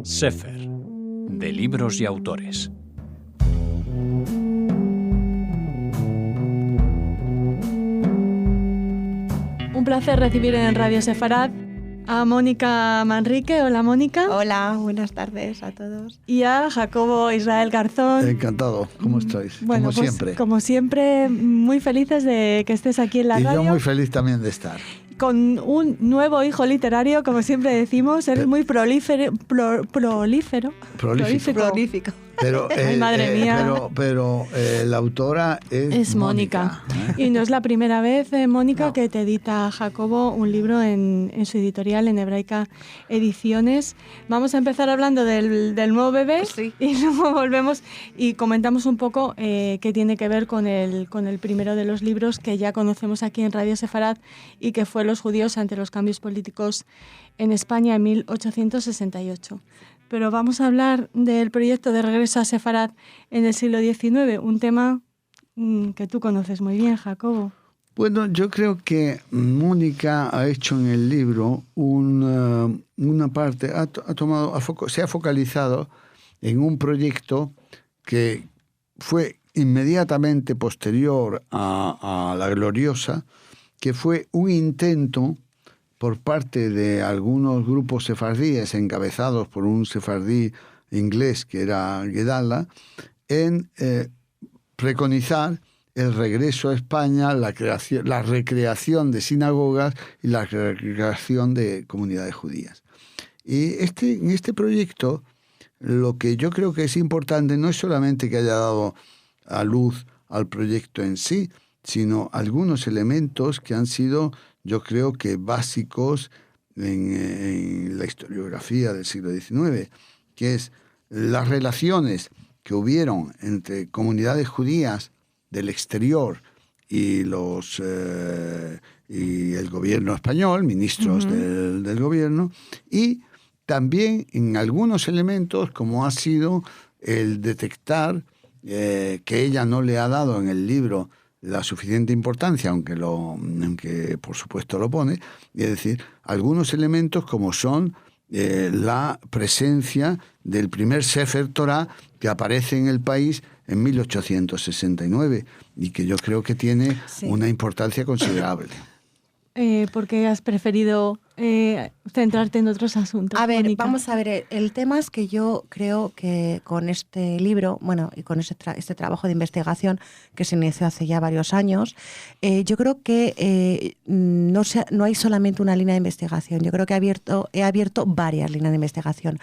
Sefer, de libros y autores. Un placer recibir en Radio Sefarad a Mónica Manrique. Hola, Mónica. Hola, buenas tardes a todos. Y a Jacobo Israel Garzón. Encantado, ¿cómo estáis? Bueno, como siempre. Como siempre, muy felices de que estés aquí en la radio. Y yo muy feliz también de estar. Con un nuevo hijo literario, como siempre decimos, eres muy prolífico. Pero, ay, madre mía. Pero la autora es Mónica. Y no es la primera vez, Mónica, que te edita Jacobo un libro en su editorial, en Hebraica Ediciones. Vamos a empezar hablando del nuevo bebé, sí. Y luego volvemos y comentamos un poco qué tiene que ver con el primero de los libros que ya conocemos aquí en Radio Sefarad y que fue Los judíos ante los cambios políticos en España en 1868. Pero vamos a hablar del proyecto de regreso a Sefarad en el siglo XIX, un tema que tú conoces muy bien, Jacobo. Bueno, yo creo que Mónica ha hecho en el libro una parte, se ha focalizado en un proyecto que fue inmediatamente posterior a La Gloriosa, que fue un intento por parte de algunos grupos sefardíes encabezados por un sefardí inglés que era Guedalla, en preconizar el regreso a España, la recreación de sinagogas y la recreación de comunidades judías. Y en este proyecto, lo que yo creo que es importante no es solamente que haya dado a luz al proyecto en sí, sino algunos elementos que han sido, yo creo que básicos en la historiografía del siglo XIX, que es las relaciones que hubieron entre comunidades judías del exterior y el gobierno español, ministros del gobierno, y también en algunos elementos como ha sido el detectar que ella no le ha dado en el libro la suficiente importancia, aunque por supuesto lo pone, es decir, algunos elementos como son la presencia del primer Sefer Torah que aparece en el país en 1869 y que yo creo que tiene una importancia considerable. ¿Por qué has preferido centrarte en otros asuntos? A ver, Mónica? vamos a ver, el tema es que yo creo que con este libro, bueno, y con este trabajo de investigación que se inició hace ya varios años, yo creo que no hay solamente una línea de investigación, yo creo que he abierto varias líneas de investigación.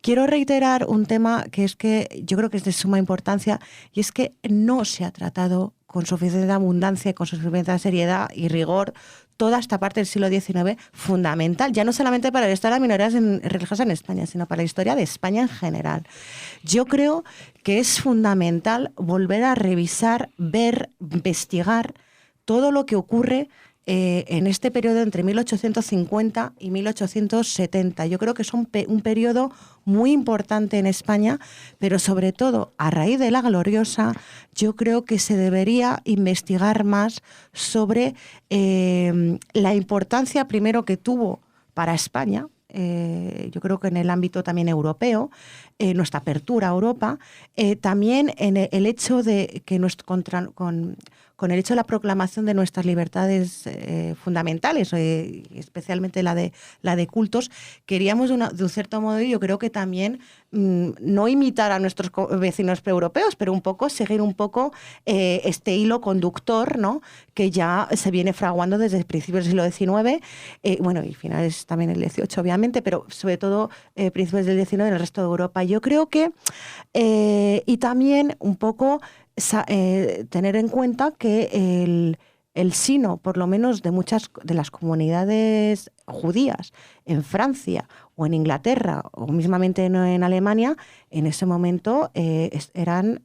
Quiero reiterar un tema que es que yo creo que es de suma importancia y es que no se ha tratado con suficiente abundancia, con suficiente seriedad y rigor toda esta parte del siglo XIX fundamental, ya no solamente para la historia de las minorías religiosas en España, sino para la historia de España en general. Yo creo que es fundamental volver a revisar, ver, investigar todo lo que ocurre en este periodo entre 1850 y 1870. Yo creo que es un periodo muy importante en España, pero sobre todo a raíz de La Gloriosa, yo creo que se debería investigar más sobre la importancia primero que tuvo para España, yo creo que en el ámbito también europeo, nuestra apertura a Europa, también en el hecho de que con el hecho de la proclamación de nuestras libertades fundamentales, especialmente la de cultos, queríamos de un cierto modo, yo creo que también no imitar a nuestros vecinos preeuropeos, pero un poco seguir un poco este hilo conductor, ¿no?, que ya se viene fraguando desde principios del siglo XIX, bueno, y finales también del XVIII, obviamente, pero sobre todo principios del XIX en el resto de Europa. Yo creo que, y también un poco tener en cuenta que el sino, por lo menos de muchas de las comunidades judías en Francia o en Inglaterra o mismamente en Alemania, en ese momento estaban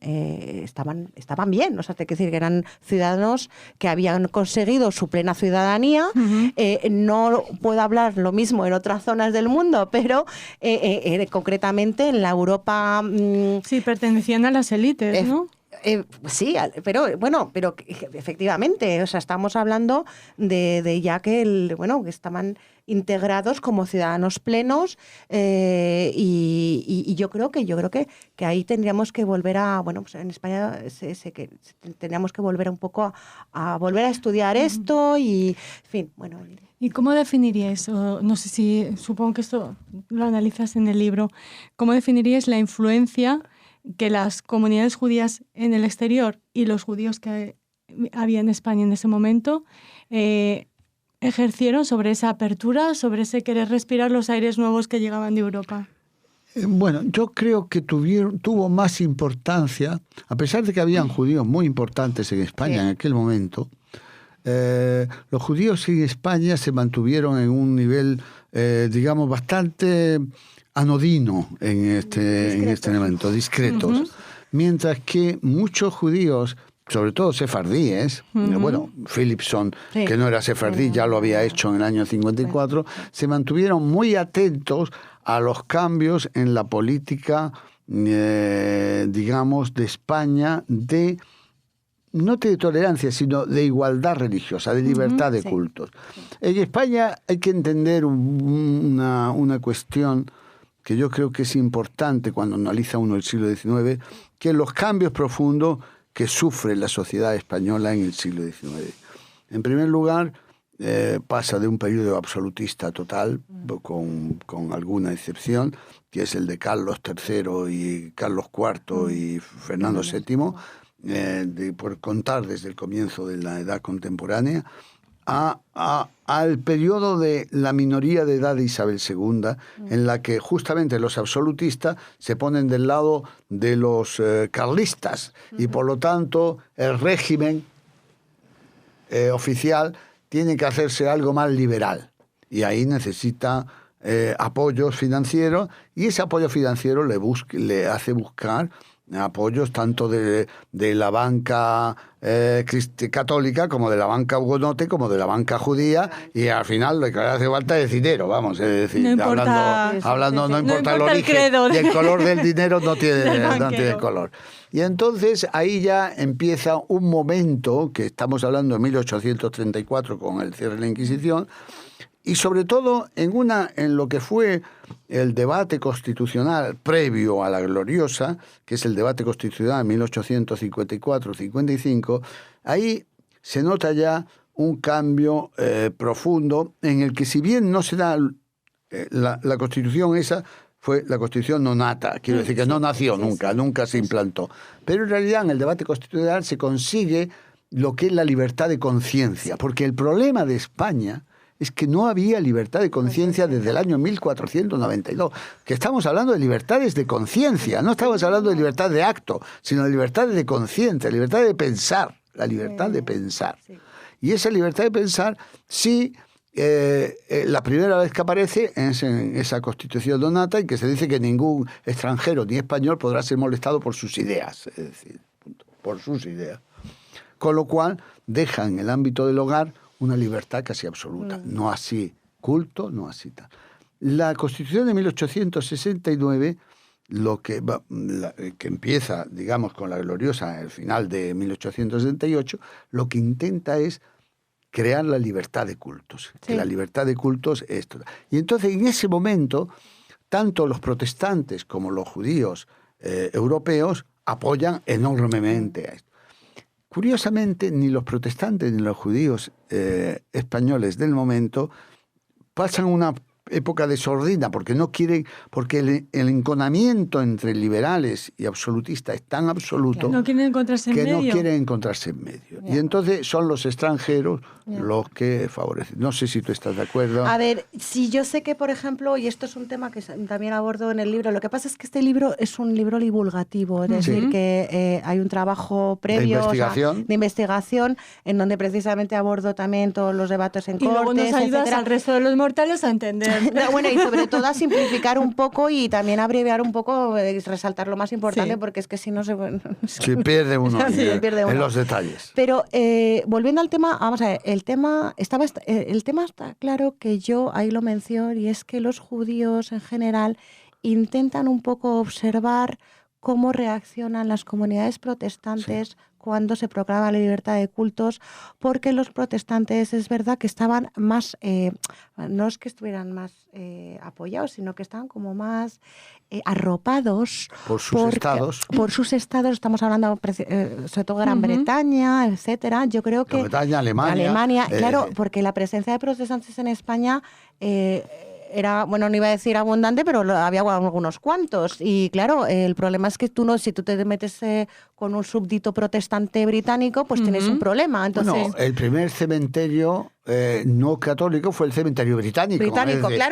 bien, o sea, te quiero decir que eran ciudadanos que habían conseguido su plena ciudadanía. No puedo hablar lo mismo en otras zonas del mundo, pero concretamente en la Europa... sí, pertenecían a las élites, ¿no? Sí, pero bueno, pero efectivamente, o sea, estamos hablando de ya que que estaban integrados como ciudadanos plenos, y yo creo que ahí tendríamos que volver pues en España tendríamos que volver un poco a volver a estudiar esto y, en fin, bueno. ¿Y cómo definiríais, no sé si, supongo que esto lo analizas en el libro, cómo definiríais la influencia que las comunidades judías en el exterior y los judíos que había en España en ese momento ejercieron sobre esa apertura, sobre ese querer respirar los aires nuevos que llegaban de Europa? Bueno, yo creo que tuvo más importancia, a pesar de que habían judíos muy importantes en España en aquel momento. Los judíos en España se mantuvieron en un nivel, digamos, bastante anodino en este momento, discretos. Mientras que muchos judíos, sobre todo sefardíes, bueno, Philipson, que no era sefardí, ya lo había hecho en el año 54, se mantuvieron muy atentos a los cambios en la política, digamos, de España, no de tolerancia, sino de igualdad religiosa, de libertad de cultos. En España hay que entender una cuestión que yo creo que es importante cuando analiza uno el siglo XIX, que los cambios profundos que sufre la sociedad española en el siglo XIX. En primer lugar, pasa de un periodo absolutista total, con alguna excepción, que es el de Carlos III y Carlos IV y Fernando VII, por contar desde el comienzo de la edad contemporánea, al periodo de la minoría de edad de Isabel II, en la que justamente los absolutistas se ponen del lado de los carlistas, y por lo tanto el régimen oficial tiene que hacerse algo más liberal, y ahí necesita apoyos financieros, y ese apoyo financiero le hace buscar apoyos tanto de la banca católica, como de la banca hugonote, como de la banca judía, y al final lo que hace falta es dinero, vamos, es decir, no importa el origen, y el color del dinero no tiene color. Y entonces ahí ya empieza un momento, que estamos hablando de 1834 con el cierre de la Inquisición, y sobre todo en lo que fue el debate constitucional previo a la Gloriosa, que es el debate constitucional de 1854-55, ahí se nota ya un cambio profundo, en el que, si bien no se da la Constitución esa, fue la Constitución no nata, quiero decir que no nació nunca se implantó, pero en realidad en el debate constitucional se consigue lo que es la libertad de conciencia, porque el problema de España es que no había libertad de conciencia desde el año 1492, que estamos hablando de libertades de conciencia, no estamos hablando de libertad de acto, sino de libertad de conciencia, libertad de pensar, la libertad de pensar. Y esa libertad de pensar, sí, la primera vez que aparece es en esa Constitución donata, en que se dice que ningún extranjero ni español podrá ser molestado por sus ideas, es decir, por sus ideas. Con lo cual deja en el ámbito del hogar una libertad casi absoluta, no así culto, no así tal. La Constitución de 1869, que empieza, digamos, con la Gloriosa al final de 1868, lo que intenta es crear la libertad de cultos. Que la libertad de cultos es total. Y entonces, en ese momento, tanto los protestantes como los judíos europeos apoyan enormemente a esto. Curiosamente, ni los protestantes ni los judíos españoles del momento pasan una época de sordina, porque no quieren, porque el enconamiento entre liberales y absolutistas es tan absoluto no quieren encontrarse en medio. No quieren encontrarse en medio. Y entonces son los extranjeros los que favorecen. No sé si tú estás de acuerdo. A ver, si yo sé que, por ejemplo, y esto es un tema que también abordo en el libro, lo que pasa es que este libro es un libro divulgativo, es decir, que hay un trabajo previo de investigación en donde precisamente abordo también todos los debates en cortes, y luego nos ayudas etcétera. Al resto de los mortales a entender. Bueno, y sobre todo a simplificar un poco y también abreviar un poco, resaltar lo más importante, porque es que si no se pierde uno, pierde uno en los detalles. Pero volviendo al tema, vamos a ver, el tema está claro, que yo ahí lo menciono, y es que los judíos en general intentan un poco observar cómo reaccionan las comunidades protestantes cuando se proclama la libertad de cultos, porque los protestantes es verdad que estaban más, no es que estuvieran más apoyados, sino que estaban como más arropados por sus estados. Por sus estados, estamos hablando sobre todo Gran Bretaña, etcétera. Yo creo que... Gran Bretaña, Alemania. Claro, porque la presencia de protestantes en España... era, bueno, no iba a decir abundante, pero había algunos cuantos. Y claro, el problema es que si tú te metes con un súbdito protestante británico, pues tienes un problema. Entonces, bueno, el primer cementerio no católico fue el cementerio británico. Británico, decir,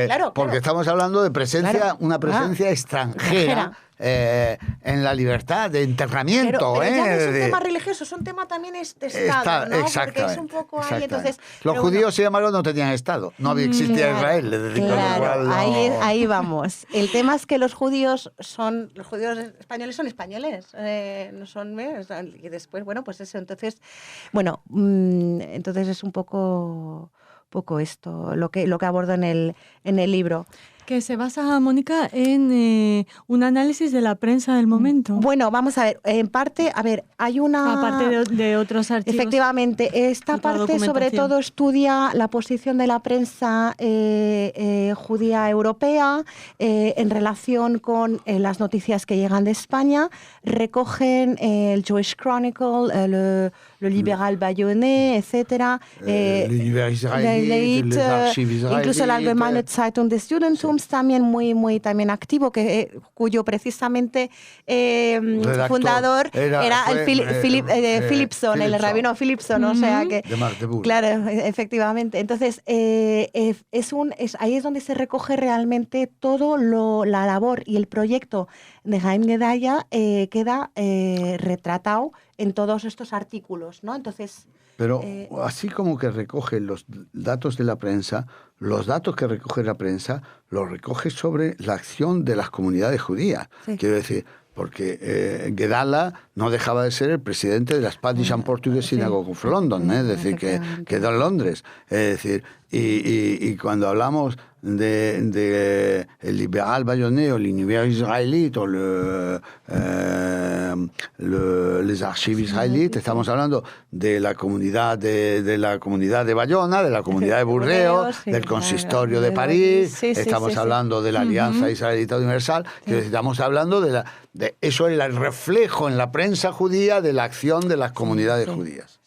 claro. Porque estamos hablando de presencia, una presencia extranjera. En la libertad de enterramiento. Pero ya no es un tema religioso, es un tema también de Estado, ¿no? Porque es un poco ahí, entonces... Los judíos, sin embargo, no tenían Estado, no existía Israel. Claro, ahí vamos. El tema es que los judíos españoles son españoles, no son... Y después, bueno, pues eso, entonces es un poco esto, lo que abordo en el libro. Que se basa, Mónica, en un análisis de la prensa del momento. Bueno, vamos a ver, en parte, hay una... Aparte de otros archivos. Efectivamente, esta parte sobre todo estudia la posición de la prensa judía europea en relación con las noticias que llegan de España. Recogen el Jewish Chronicle, le Libéral Bayonnais, etcétera. L'Univers israélite, les archives israélites. Incluso la Allgemeine Zeitung des Judentums, también muy también activo, cuyo precisamente fundador era Philipson, el rabino Philipson, o sea que... De Magdeburgo. Claro, efectivamente. Entonces, ahí es donde se recoge realmente todo la labor y el proyecto de Haim Gedaya queda retratado en todos estos artículos, ¿no? Entonces... Pero así como que recoge los datos de la prensa, los datos que recoge la prensa los recoge sobre la acción de las comunidades judías. Sí. Quiero decir, porque Gedala no dejaba de ser el presidente de la Spanish and Portuguese Synagogue of London, es decir, que quedó en Londres. Es decir, y cuando hablamos de el Libéral Bayonnais o l'Univers israélite o les archives israélites, estamos hablando de la comunidad de Bayona, de la comunidad de Burdeos, del consistorio de París, estamos hablando de la Alianza Israelita Universal, que estamos hablando de eso es el reflejo en la prensa judía de la acción de las comunidades judías.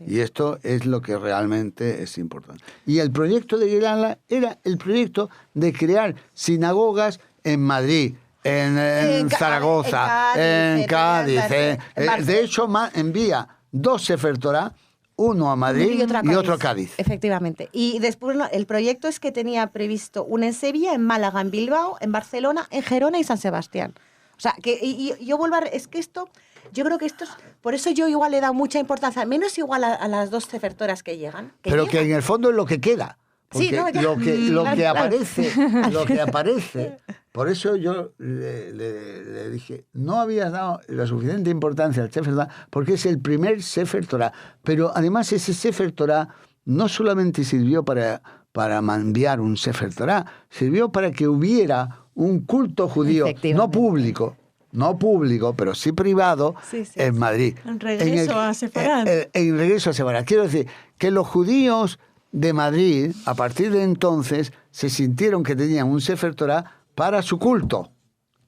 Y esto es lo que realmente es importante. Y el proyecto de Gedala era el proyecto de crear sinagogas en Madrid, en Zaragoza, en Cádiz. De hecho, envía 2 Sefer Torah, uno a Madrid y otro a Cádiz. Efectivamente. Y después el proyecto es que tenía previsto uno en Sevilla, en Málaga, en Bilbao, en Barcelona, en Gerona y San Sebastián. O sea, y yo vuelvo es que esto... Yo creo que por eso yo igual le he dado mucha importancia, menos igual a las 2 Sefer Toras que llegan. Pero que en el fondo es lo que queda. Porque lo que aparece, por eso yo le dije, no habías dado la suficiente importancia al Sefer Torah, porque es el primer Sefer Torah. Pero además ese Sefer Torah no solamente sirvió para enviar un Sefer Torah, sirvió para que hubiera un culto judío, no público, pero sí privado, en Madrid. En regreso a Sefarad. En regreso a Sefarad. Quiero decir que los judíos de Madrid, a partir de entonces, se sintieron que tenían un Sefer Torah para su culto.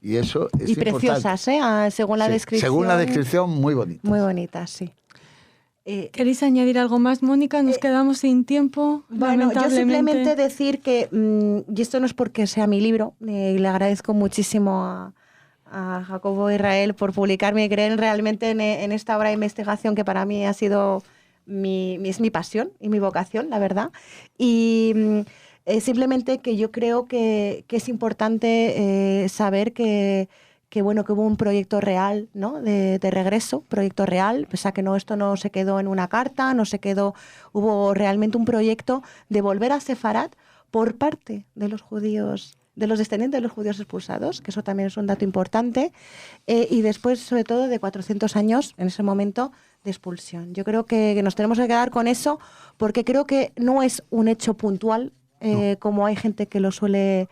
Y eso es importante. Y preciosas, según la descripción. Según la descripción, muy bonitas. Muy bonitas, sí. ¿Queréis añadir algo más, Mónica? Nos quedamos sin tiempo. Bueno, yo simplemente decir que, y esto no es porque sea mi libro, le agradezco muchísimo a Jacobo Israel por publicarme y creer realmente en esta obra de investigación que para mí ha sido es mi pasión y mi vocación, la verdad. Y simplemente que yo creo que es importante saber que hubo un proyecto real, ¿no? de regreso, proyecto real, pese a que esto no se quedó en una carta, hubo realmente un proyecto de volver a Sefarad por parte de los judíos, de los descendientes de los judíos expulsados, que eso también es un dato importante, y después, sobre todo, de 400 años, en ese momento, de expulsión. Yo creo que nos tenemos que quedar con eso, porque creo que no es un hecho puntual, como hay gente que lo suele...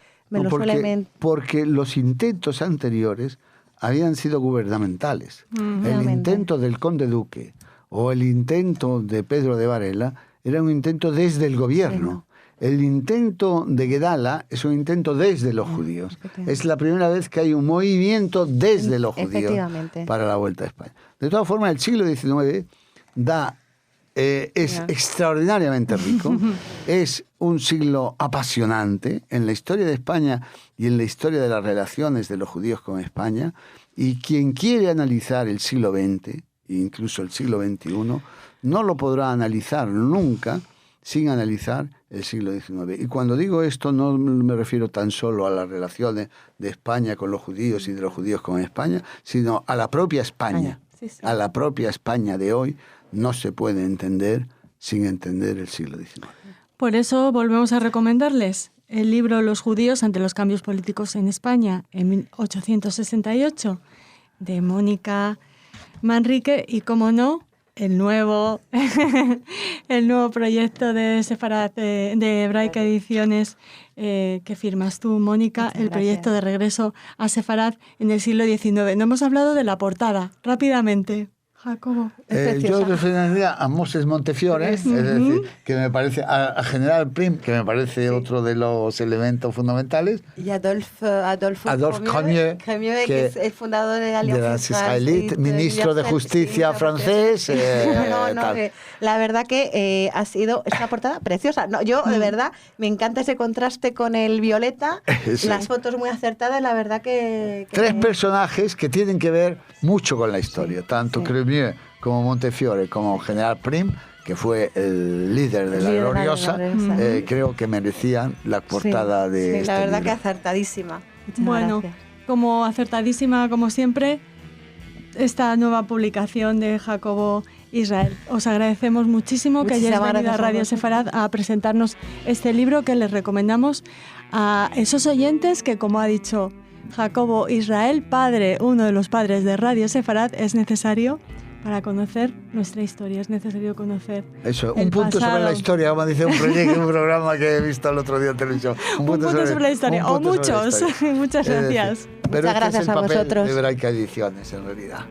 Porque los intentos anteriores habían sido gubernamentales. El Realmente. intento del conde duque o el intento de Pedro de Varela era un intento desde el gobierno. El intento de Guedala es un intento desde los judíos. Es la primera vez que hay un movimiento desde los judíos Efectivamente. para la vuelta a España. De todas formas, el siglo XIX es extraordinariamente rico, es un siglo apasionante en la historia de España y en la historia de las relaciones de los judíos con España, y quien quiere analizar el siglo XX, incluso el siglo XXI, no lo podrá analizar nunca sin analizar el siglo XIX. Y cuando digo esto no me refiero tan solo a las relaciones de España con los judíos y de los judíos con España, sino a la propia España. Sí, sí. A la propia España de hoy no se puede entender sin entender el siglo XIX. Por eso volvemos a recomendarles el libro Los judíos ante los cambios políticos en España en 1868 de Mónica Manrique y, como no, el nuevo proyecto de Sefarad de Hebraica Ediciones que firmas tú, Mónica, Muchas el proyecto gracias. de regreso a Sefarad en el siglo XIX. No hemos hablado de la portada, rápidamente. Jacobo. Yo defendería a Moses Montefiore, es decir, que me parece, a General Prim, que me parece otro de los elementos fundamentales. Y Adolphe Cremieux, que es el fundador de la de las Alianza israelitas, ministro de Justicia francés. Tal. La verdad que es una portada preciosa. No, yo, de verdad, me encanta ese contraste con el violeta, Sí. las fotos muy acertadas, la verdad que Tres personajes que tienen que ver mucho con la historia, tanto sí. Cremieux como Montefiore como General Prim, que fue el líder de la líder de la Gloriosa, Gloriosa. creo que merecían la portada de sí, este la verdad libro. que acertadísima. Muchas Bueno, gracias. como acertadísima, como siempre, esta nueva publicación de Jacobo Israel. Os agradecemos muchísimo que hayáis Muchísimas venido a gracias a Radio vosotros. Sefarad a presentarnos este libro que les recomendamos a esos oyentes que, como ha dicho Jacobo Israel, padre, uno de los padres de Radio Sefarad, es necesario para conocer nuestra historia, es necesario conocer Eso, el un punto pasado. sobre la historia, como dice un proyecto, un programa que he visto el otro día en televisión. Un punto sobre la historia, o un punto sobre la muchos. historia. Muchas Es decir, gracias. pero Muchas este es gracias el a papel vosotros. de Hebraica Ediciones, en realidad.